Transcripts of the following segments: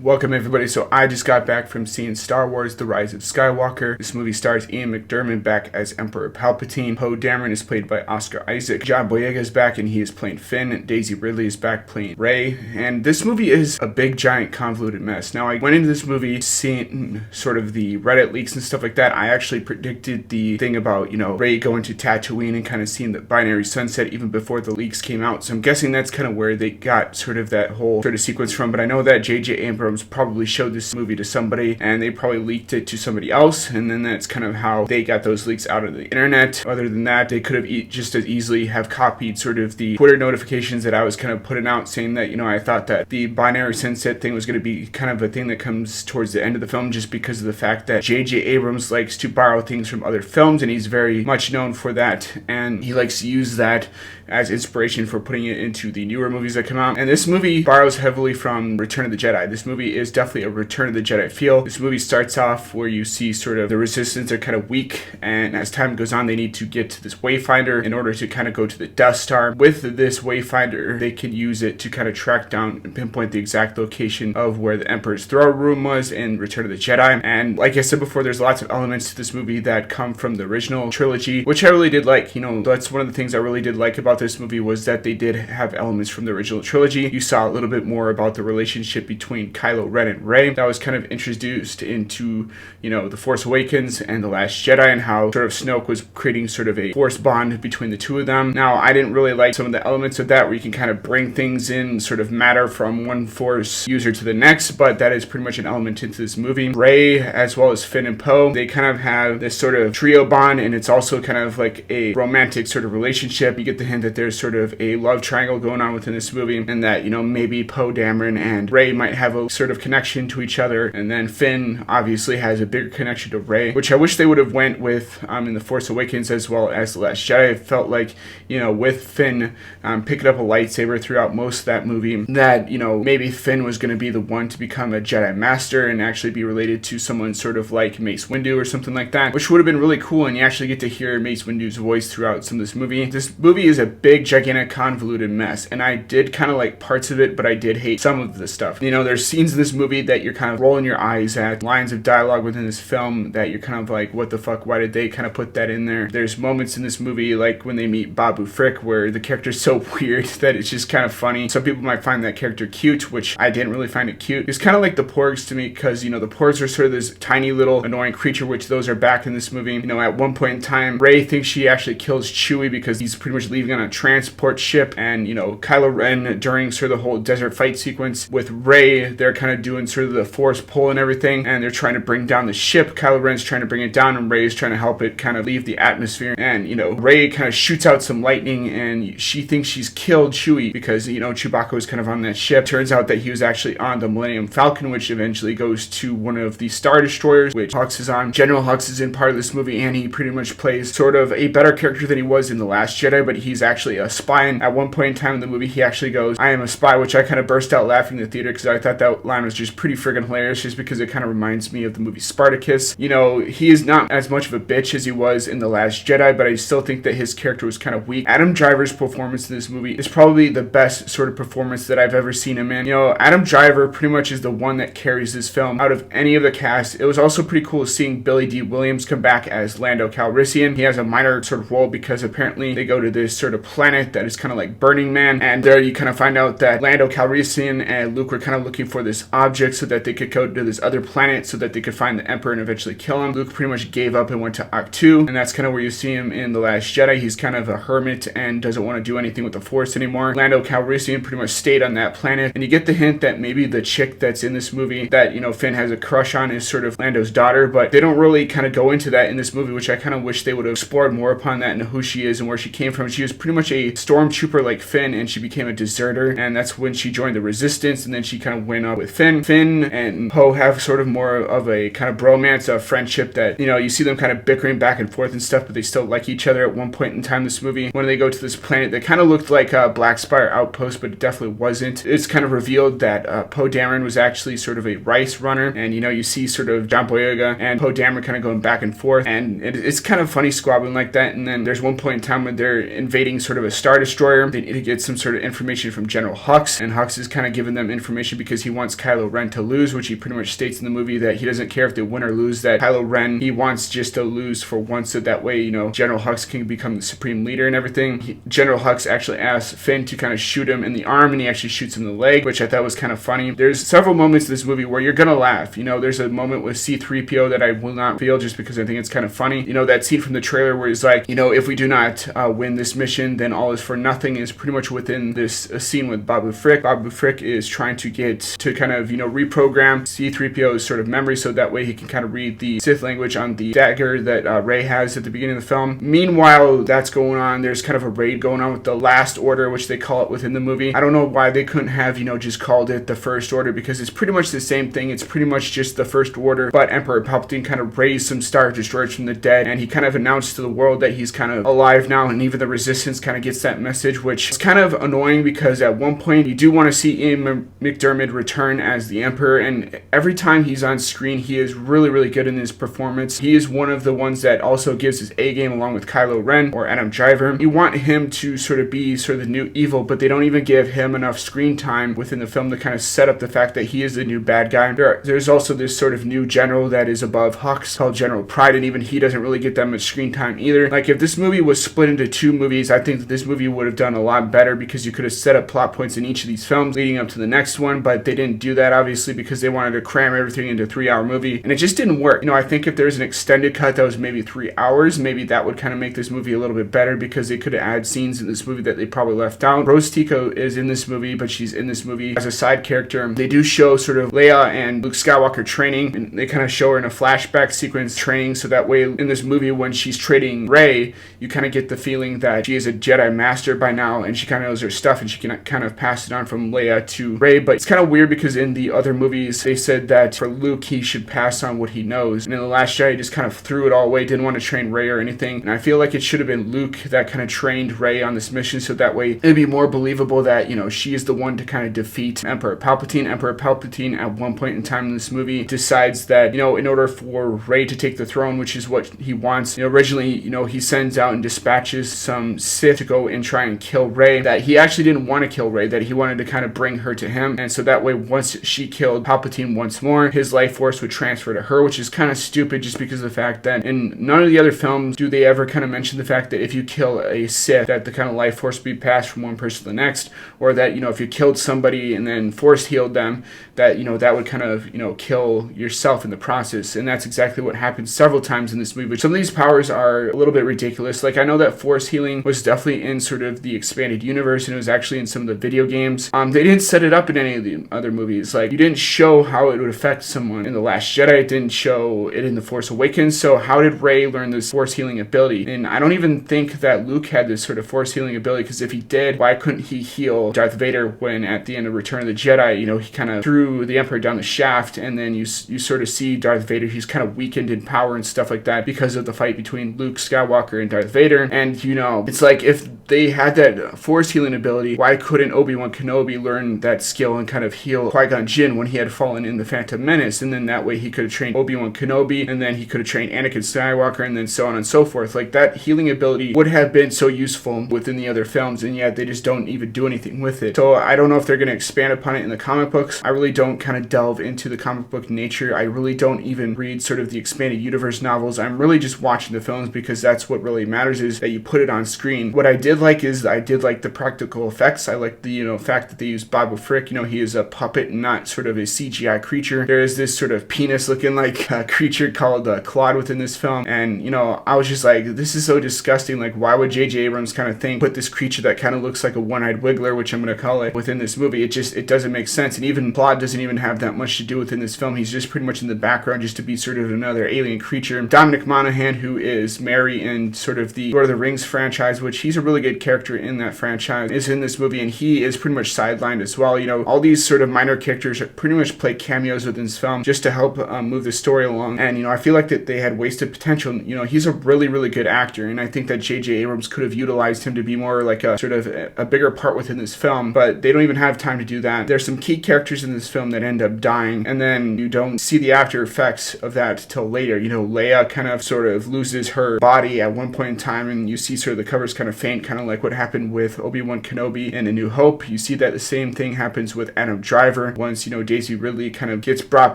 Welcome everybody. So I just got back from seeing Star Wars The Rise of Skywalker. This movie stars Ian McDiarmid back as Emperor Palpatine. Poe Dameron is played by Oscar Isaac. John Boyega is back and he is playing Finn. Daisy Ridley is back playing Rey. And this movie is a big giant convoluted mess. Now I went into this movie seeing sort of the Reddit leaks and stuff like that. I actually predicted the thing about, Rey going to Tatooine and kind of seeing the binary sunset even before the leaks came out. So I'm guessing that's kind of where they got sort of that whole sort of sequence from. But I know that J.J. Abrams probably showed this movie to somebody and they probably leaked it to somebody else, and then that's kind of how they got those leaks out of the internet. Other than that, they could have just as easily have copied sort of the Twitter notifications that I was kind of putting out saying that, I thought that the binary sunset thing was going to be kind of a thing that comes towards the end of the film, just because of the fact that J.J. Abrams likes to borrow things from other films and he's very much known for that, and he likes to use that as inspiration for putting it into the newer movies that come out. And this movie borrows heavily from Return of the Jedi. This movie is definitely a Return of the Jedi feel. This movie starts off where you see sort of the resistance are kind of weak, and as time goes on they need to get to this wayfinder in order to kind of go to the Death Star. With this wayfinder they can use it to kind of track down and pinpoint the exact location of where the Emperor's throne room was in Return of the Jedi. And like I said before, there's lots of elements to this movie that come from the original trilogy, which I really did like. That's one of the things I really did like about this movie, was that they did have elements from the original trilogy. You saw a little bit more about the relationship between Kylo Ren and Rey. That was kind of introduced into, The Force Awakens and The Last Jedi, and how sort of Snoke was creating sort of a force bond between the two of them. Now, I didn't really like some of the elements of that where you can kind of bring things in, sort of matter from one force user to the next, but that is pretty much an element into this movie. Rey, as well as Finn and Poe, they kind of have this sort of trio bond, and it's also kind of like a romantic sort of relationship. You get the hint that there's sort of a love triangle going on within this movie, and that, maybe Poe Dameron and Rey might have a sort of connection to each other, and then Finn obviously has a bigger connection to Rey, which I wish they would have went with in The Force Awakens as well as The Last Jedi. I felt like, with Finn picking up a lightsaber throughout most of that movie, that, maybe Finn was going to be the one to become a Jedi Master and actually be related to someone sort of like Mace Windu or something like that, which would have been really cool, and you actually get to hear Mace Windu's voice throughout some of this movie. This movie is a big, gigantic, convoluted mess, and I did kind of like parts of it, but I did hate some of the stuff. There's scenes in this movie that you're kind of rolling your eyes at, lines of dialogue within this film that you're kind of like, what the fuck, why did they kind of put that in there? There's moments in this movie, like when they meet Babu Frick, where the character's so weird that it's just kind of funny. Some people might find that character cute, which I didn't really find it cute. It's kind of like the Porgs to me, because, the Porgs are sort of this tiny little annoying creature, which those are back in this movie. At one point in time, Rey thinks she actually kills Chewie because he's pretty much leaving on a transport ship, and, Kylo Ren, during sort of the whole desert fight sequence with Rey, they're kind of doing sort of the force pull and everything, and they're trying to bring down the ship. Kylo Ren's trying to bring it down, and Rey's trying to help it kind of leave the atmosphere. And, Rey kind of shoots out some lightning, and she thinks she's killed Chewie because, Chewbacca was kind of on that ship. Turns out that he was actually on the Millennium Falcon, which eventually goes to one of the Star Destroyers, which Hux is on. General Hux is in part of this movie, and he pretty much plays sort of a better character than he was in The Last Jedi, but he's actually a spy. And at one point in time in the movie, he actually goes, "I am a spy," which I kind of burst out laughing in the theater because I thought that line was just pretty friggin' hilarious, just because it kind of reminds me of the movie Spartacus. He is not as much of a bitch as he was in The Last Jedi, but I still think that his character was kind of weak. Adam Driver's performance in this movie is probably the best sort of performance that I've ever seen him in. Adam Driver pretty much is the one that carries this film out of any of the cast. It was also pretty cool seeing Billy D. Williams come back as Lando Calrissian. He has a minor sort of role because apparently they go to this sort of planet that is kind of like Burning Man, and there you kind of find out that Lando Calrissian and Luke were kind of looking for this object so that they could go to this other planet so that they could find the Emperor and eventually kill him. Luke pretty much gave up and went to Ahch-To, and that's kind of where you see him in The Last Jedi. He's kind of a hermit and doesn't want to do anything with the Force anymore. Lando Calrissian pretty much stayed on that planet, and you get the hint that maybe the chick that's in this movie that, Finn has a crush on is sort of Lando's daughter, but they don't really kind of go into that in this movie, which I kind of wish they would have explored more upon that and who she is and where she came from. She was pretty much a stormtrooper like Finn, and she became a deserter, and that's when she joined the Resistance, and then she kind of went up with Finn. Finn and Poe have sort of more of a kind of bromance, a friendship that, you see them kind of bickering back and forth and stuff, but they still like each other. At one point in time in this movie, when they go to this planet that kind of looked like a Black Spire outpost, but it definitely wasn't. It's kind of revealed that Poe Dameron was actually sort of a rice runner, and, you see sort of John Boyega and Poe Dameron kind of going back and forth, and it's kind of funny squabbling like that. And then there's one point in time when they're invading sort of a Star Destroyer. They need to get some sort of information from General Hux, and Hux is kind of giving them information because he wants Kylo Ren to lose, which he pretty much states in the movie that he doesn't care if they win or lose, that Kylo Ren, he wants just to lose for once, so that way, General Hux can become the supreme leader and everything. General Hux actually asks Finn to kind of shoot him in the arm, and he actually shoots him in the leg, which I thought was kind of funny. There's several moments in this movie where you're gonna laugh. There's a moment with C-3PO that I will not feel just because I think it's kind of funny. That scene from the trailer where he's like, if we do not win this mission, then all is for nothing, is pretty much within this scene with Babu Frick. Babu Frick is trying to get to kind of, reprogram C-3PO's sort of memory so that way he can kind of read the Sith language on the dagger that Rey has at the beginning of the film. Meanwhile, that's going on. There's kind of a raid going on with the Last Order, which they call it within the movie. I don't know why they couldn't have, just called it the First Order, because it's pretty much the same thing. It's pretty much just the First Order, but Emperor Palpatine kind of raised some Star Destroyers from the dead, and he kind of announced to the world that he's kind of alive now, and even the Resistance kind of gets that message, which is kind of annoying because at one point you do want to see Ian McDiarmid return as the Emperor, and every time he's on screen, he is really, really good in his performance. He is one of the ones that also gives his A game along with Kylo Ren or Adam Driver. You want him to sort of be sort of the new evil, but they don't even give him enough screen time within the film to kind of set up the fact that he is the new bad guy. There's also this sort of new general that is above Hux called General Pride, and even he doesn't really get that much screen time either. Like, if this movie was split into two movies, I think that this movie would have done a lot better because you could have set up plot points in each of these films leading up to the next one, but they didn't do that, obviously, because they wanted to cram everything into a 3-hour movie, and it just didn't work. I think if there's an extended cut that was maybe 3 hours, maybe that would kind of make this movie a little bit better because they could have added scenes in this movie that they probably left out. Rose Tico is in this movie, but she's in this movie as a side character. They do show sort of Leia and Luke Skywalker training, and they kind of show her in a flashback sequence training, so that way in this movie when she's training Rey, you kind of get the feeling that she is a Jedi Master by now, and she kind of knows her stuff, and she can kind of pass it on from Leia to Rey. But it's kind of weird because in the other movies, they said that for Luke, he should pass on what he knows, and in The Last Jedi, he just kind of threw it all away, didn't want to train Rey or anything, and I feel like it should have been Luke that kind of trained Rey on this mission, so that way it'd be more believable that, she is the one to kind of defeat Emperor Palpatine. Emperor Palpatine, at one point in time in this movie, decides that, in order for Rey to take the throne, which is what he wants, originally, he sends out and dispatches some Sith to go and try and kill Rey, that he actually didn't want to kill Rey, that he wanted to kind of bring her to him, and so that way, once she killed Palpatine once more, his life force would transfer to her, which is kind of stupid just because of the fact that in none of the other films do they ever kind of mention the fact that if you kill a Sith, that the kind of life force would be passed from one person to the next, or that, if you killed somebody and then force healed them, that, that would kind of, kill yourself in the process, and that's exactly what happens several times in this movie. Some of these powers are a little bit ridiculous. Like, I know that force healing was definitely in sort of the expanded universe, and it was actually in some of the video games. They didn't set it up in any of the other movies. Like, you didn't show how it would affect someone in The Last Jedi. It didn't show it in The Force Awakens. So how did Rey learn this force healing ability? And I don't even think that Luke had this sort of force healing ability, because if he did, why couldn't he heal Darth Vader when at the end of Return of the Jedi, he kind of threw the Emperor down the shaft, and then you sort of see Darth Vader, he's kind of weakened in power and stuff like that because of the fight between Luke Skywalker and Darth Vader. And, it's like, if they had that force healing ability, why couldn't Obi-Wan Kenobi learn that skill and kind of heal Qui-Gon Jinn when he had fallen in the Phantom Menace? And then that way he could have trained Obi-Wan Kenobi, and then he could have trained Anakin Skywalker, and then so on and so forth. Like, that healing ability would have been so useful within the other films, and yet they just don't even do anything with it. So I don't know if they're going to expand upon it in the comic books. I really don't kind of delve into the comic book nature. I really don't even read sort of the expanded universe novels. I'm really just watching the films because that's what really matters, is that you put it on screen. What I did like is I did like the practical effects. I like the fact that they used Babu Frick. He is a puppet and not sort of a CGI creature. There is this sort of penis looking like creature called Claude within this film, and I was just like, this is so disgusting. Like, why would J.J. Abrams kind of put this creature that kind of looks like a one-eyed wiggler, which I'm going to call it, within this movie? It doesn't make sense. And even Claude doesn't even have that much to do within this film. He's just pretty much in the background just to be sort of another alien creature. Dominic Monaghan, who is Merry in sort of the Lord of the Rings franchise, which he's a really good character in that franchise, is in this movie, and he is pretty much sidelined as well. All these sort of minor characters pretty much play cameos within this film just to help move the story along. And, I feel like that they had wasted potential. He's a really, really good actor, and I think that J.J. Abrams could have utilized him to be more like a sort of a bigger part within this film, but they don't even have time to do that. There's some key characters in this film that end up dying, and then you don't see the after effects of that till later. Leia kind of sort of loses her body at one point in time, and you see sort of the covers kind of faint kind of like what happened with Obi-Wan Kenobi in A New Hope. You see that the same thing happens with Adam Driver once, Daisy Ridley kind of gets brought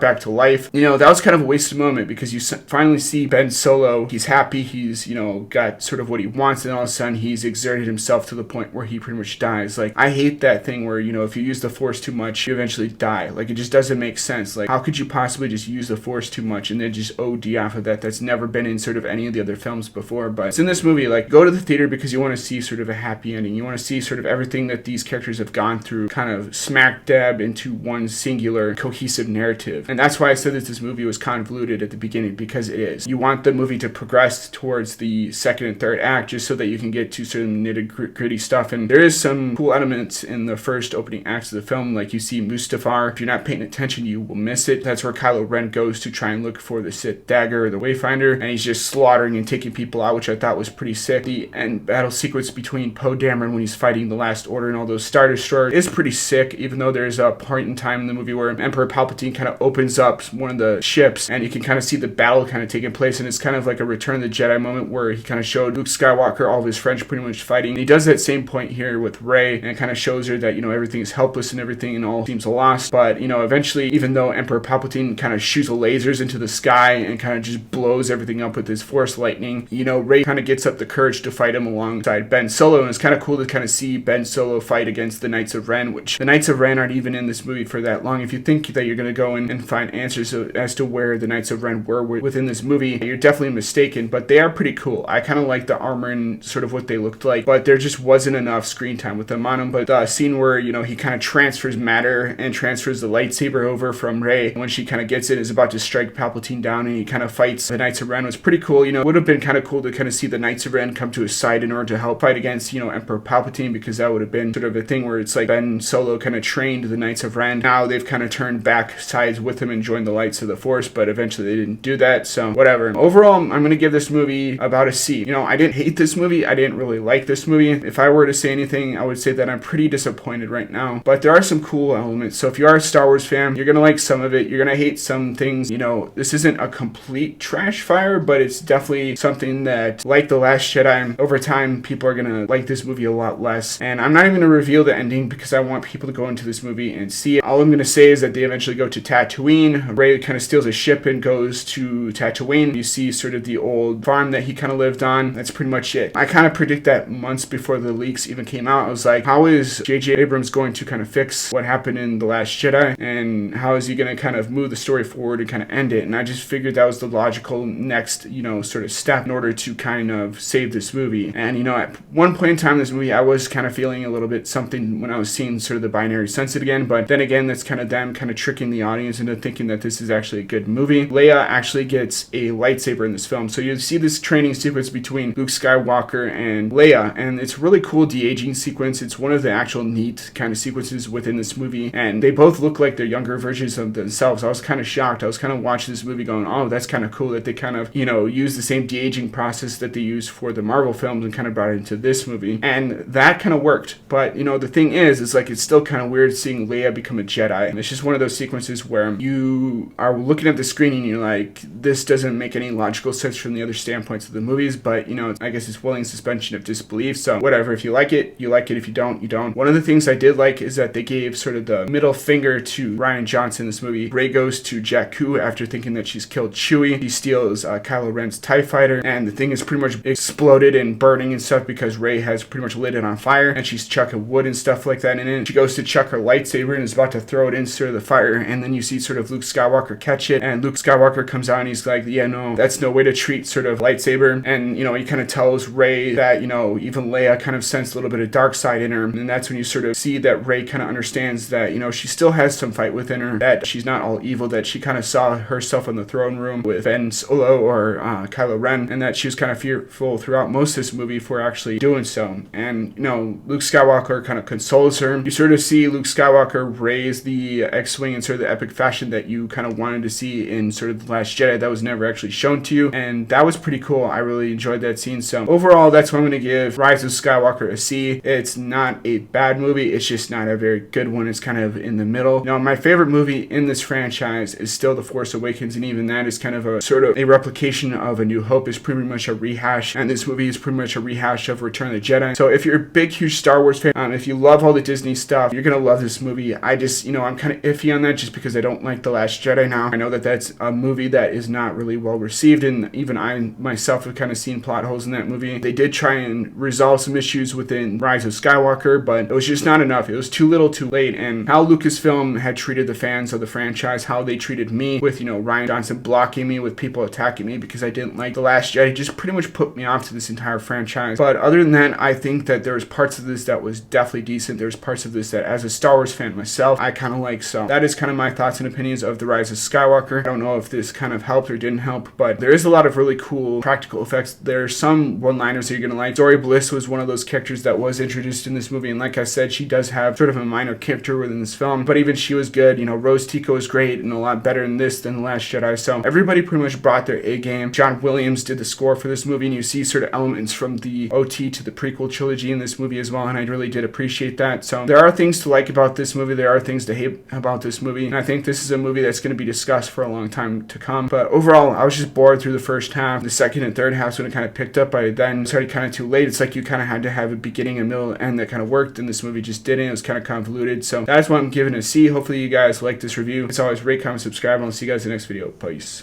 back to life. That was kind of a wasted moment because you finally see Ben Solo. He's happy. He's, got sort of what he wants, and all of a sudden he's exerted himself to the point where he pretty much dies. Like, I hate that thing where, if you use the Force too much, you eventually die. Like, it just doesn't make sense. Like, how could you possibly just use the Force too much and then just OD off of that? That's never been in sort of any of the other films before, but it's in this movie. Like, go to the theater because you want to see sort of a happy ending. You want to see sort of everything that these characters have gone through kind of smack dab into one singular cohesive narrative. And that's why I said that this movie was convoluted at the beginning, because it is. You want the movie to progress towards the second and third act just so that you can get to certain nitty-gritty stuff. And there is some cool elements in the first opening acts of the film. Like, you see Mustafar. If you're not paying attention, you will miss it. That's where Kylo Ren goes to try and look for the Sith dagger or the Wayfinder, and he's just slaughtering and taking people out, which I thought was pretty sick. The end battle sequence between Poe Dameron when he's fighting the Last Order and all those Star Destroyers is pretty sick, even though there's a point in time in the movie where Emperor Palpatine kind of opens up one of the ships and you can kind of see the battle kind of taking place, and it's kind of like a Return of the Jedi moment where he kind of showed Luke Skywalker all of his friends pretty much fighting. And he does that same point here with Rey, and it kind of shows her that, everything is helpless and everything and all seems lost. But, eventually, even though Emperor Palpatine kind of shoots lasers into the sky and kind of just blows everything up with his Force lightning, Rey kind of gets up the courage to fight him alongside Ben Solo, and it's kind of cool to kind of see Ben Solo fight against the Knights of Ren, which the Knights of Ren aren't even in this movie for that long. If you think that you're going to go in and find answers as to where the Knights of Ren were within this movie, you're definitely mistaken, but they are pretty cool. I kind of like the armor and sort of what they looked like, but there just wasn't enough screen time with them on them. But the scene where, he kind of transfers matter and transfers the lightsaber over from Rey, when she kind of gets it, is about to strike Palpatine down, and he kind of fights the Knights of Ren, was pretty cool. It would have been kind of cool to kind of see the Knights of Ren come to his side in order to help fight against, Emperor Palpatine, because that would have been sort of a thing where it's like Ben Solo kind of trained the Knights of Ren. Now they've kind of turned back sides with him and joined the lights of the Force, but eventually they didn't do that, so whatever. Overall, I'm going to give this movie about a C. I didn't hate this movie. I didn't really like this movie. If I were to say anything, I would say that I'm pretty disappointed right now, but there are some cool elements. So if you are a Star Wars fan, you're going to like some of it. You're going to hate some things. This isn't a complete trash fire, but it's definitely something that, like The Last Jedi, over time, people are going to like this movie a lot less. And I'm not even going to reveal the ending because I want people to go into this movie and see it. All I'm going to say is that they eventually go to Tatooine. Rey kind of steals a ship and goes to Tatooine. You see sort of the old farm that he kind of lived on. That's pretty much it. I kind of predict that months before the leaks even came out. I was like, how is J.J. Abrams going to kind of fix what happened in The Last Jedi? And how is he going to kind of move the story forward and kind of end it? And I just figured that was the logical next, sort of step in order to kind of save this movie. And, at one point in time in this movie, I was kind of feeling a little bit something when I was seeing sort of the binary sunset again. But then again, that's kind of them kind of tricking the audience into thinking that this is actually a good movie. Leia actually gets a lightsaber in this film. So you see this training sequence between Luke Skywalker and Leia, and it's really cool de-aging sequence. It's one of the actual neat kind of sequences within this movie, and they both look like they're younger versions of themselves. I was kind of shocked. I was kind of watching this movie going, oh, that's kind of cool that they kind of, use the same de-aging process that they use for the Marvel films and kind of brought it into this movie, and that kind of worked. But, the thing is like, it's still kind of weird seeing Leia become a Jedi, and it's just one of those sequences where you are looking at the screen and you're like, this doesn't make any logical sense from the other standpoints of the movies, but, I guess it's willing suspension of disbelief, so whatever. If you like it, you like it. If you don't, you don't. One of the things I did like is that they gave sort of the middle finger to Rian Johnson in this movie. Rey goes to Jakku after thinking that she's killed Chewie. He steals Kylo Ren's TIE fighter, and the thing is pretty much exploded and burning and stuff because Rey has pretty much lit it on fire, and she's chucking wood and stuff like that in it. She goes to chuck her lightsaber and is about to throw it into sort of the fire, and then you see sort of Luke Skywalker catch it, and Luke Skywalker comes out and he's like, yeah, no, that's no way to treat sort of lightsaber. And, he kind of tells Rey that, even Leia kind of sensed a little bit of dark side in her, and that's when you sort of see that Rey kind of understands that, she still has some fight within her, that she's not all evil, that she kind of saw herself in the throne room with Ben Solo or Kylo Ren, and that she was kind of fearful throughout most of this movie for actually doing so. And, Luke Skywalker kind of consoles her. You sort of see Luke Skywalker raise the X-Wing in sort of the epic fashion that you kind of wanted to see in sort of The Last Jedi that was never actually shown to you, and that was pretty cool. I really enjoyed that scene. So overall, that's why I'm going to give Rise of Skywalker a C. It's not a bad movie, it's just not a very good one. It's kind of in the middle. My favorite movie in this franchise is still The Force Awakens, and even that is kind of a sort of a replication of A New Hope. Is pretty much a rehash, and this movie is pretty much a rehash of Return of the Jedi. So if you're a big, huge Star Wars fan, if you love all the Disney stuff, you're gonna love this movie. I just, I'm kind of iffy on that just because I don't like The Last Jedi now. I know that that's a movie that is not really well received, and even I myself have kind of seen plot holes in that movie. They did try and resolve some issues within Rise of Skywalker, but it was just not enough. It was too little too late, and how Lucasfilm had treated the fans of the franchise, how they treated me with, Rian Johnson blocking me, with people attacking me because I didn't like The Last Jedi, just pretty much put me off to this entire franchise. But other than that, I think that there was parts of this that was definitely decent. There's parts of this that, as a Star Wars fan myself, I kind of like. So that is kind of my thoughts and opinions of The Rise of Skywalker. I don't know if this kind of helped or didn't help, but there is a lot of really cool practical effects. There's some one-liners that you're gonna like. Dory Bliss was one of those characters that was introduced in this movie, and like I said, she does have sort of a minor character within this film, but even she was good. Rose Tico is great and a lot better in this than The Last Jedi. So everybody pretty much brought their A game. John Williams did the score for this movie, and you see sort of elements from the OT to the prequel trilogy in this movie as well, and I really did appreciate that. So there are things to like about this movie. There are things to hate about this movie, and I think this is a movie that's going to be discussed for a long time to come. But overall, I was just bored through the first half. The second and third halves when it kind of picked up, I then started kind of too late. It's like you kind of had to have a beginning, a middle, and end that kind of worked, and this movie just didn't. It was kind of convoluted. So that's why I'm giving it a C. Hopefully you guys like this review. As always, rate, comment, subscribe, and I'll see you guys in the next video. Peace.